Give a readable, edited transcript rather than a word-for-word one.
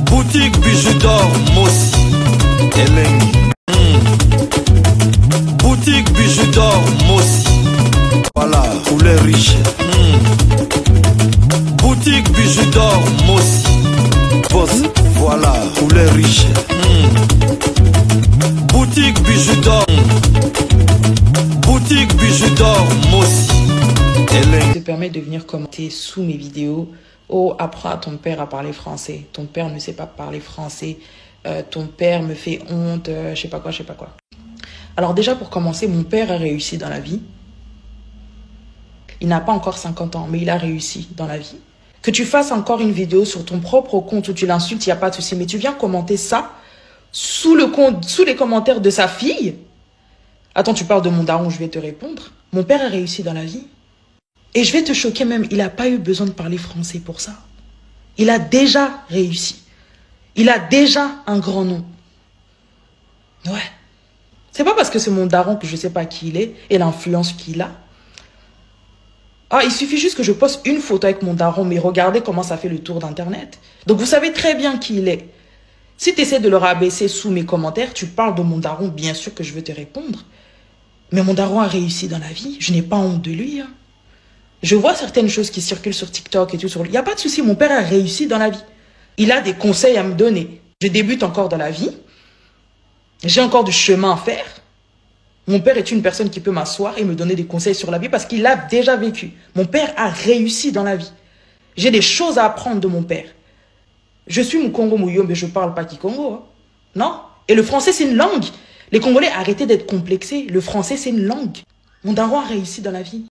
Boutique bijoux d'or, Mossi, Elengi. Boutique bijoux d'or, Mossi. Voilà, poulet riche. Boutique bijoux d'or, Mossi. Boss, voilà, poulet riche. Boutique bijoux d'or. Boutique bijoux d'or, Mossi. Je te permets de venir commenter sous mes vidéos. Oh, apprends à ton père à parler français. Ton père ne sait pas parler français. Ton père me fait honte. Je sais pas quoi, je sais pas quoi. Alors déjà, pour commencer, mon père a réussi dans la vie. Il n'a pas encore 50 ans, mais il a réussi dans la vie. Que tu fasses encore une vidéo sur ton propre compte où tu l'insultes, il n'y a pas de souci. Mais tu viens commenter ça sous les commentaires de sa fille. Attends, tu parles de mon daron, je vais te répondre. Mon père a réussi dans la vie. Et je vais te choquer même, il n'a pas eu besoin de parler français pour ça. Il a déjà réussi. Il a déjà un grand nom. Ouais. C'est pas parce que c'est mon daron que je ne sais pas qui il est et l'influence qu'il a. Ah, il suffit juste que je poste une photo avec mon daron, mais regardez comment ça fait le tour d'Internet. Donc vous savez très bien qui il est. Si tu essaies de le rabaisser sous mes commentaires, tu parles de mon daron, bien sûr que je vais te répondre. Mais mon daron a réussi dans la vie. Je n'ai pas honte de lui. Hein. Je vois certaines choses qui circulent sur TikTok et tout. Il n'y a pas de souci, mon père a réussi dans la vie. Il a des conseils à me donner. Je débute encore dans la vie. J'ai encore du chemin à faire. Mon père est une personne qui peut m'asseoir et me donner des conseils sur la vie parce qu'il a déjà vécu. Mon père a réussi dans la vie. J'ai des choses à apprendre de mon père. Je suis Mukongo Mouyo, mais je ne parle pas Kikongo. Hein. Non. Et le français, c'est une langue. Les Congolais, arrêtez d'être complexés. Le français, c'est une langue. Mon daron a réussi dans la vie.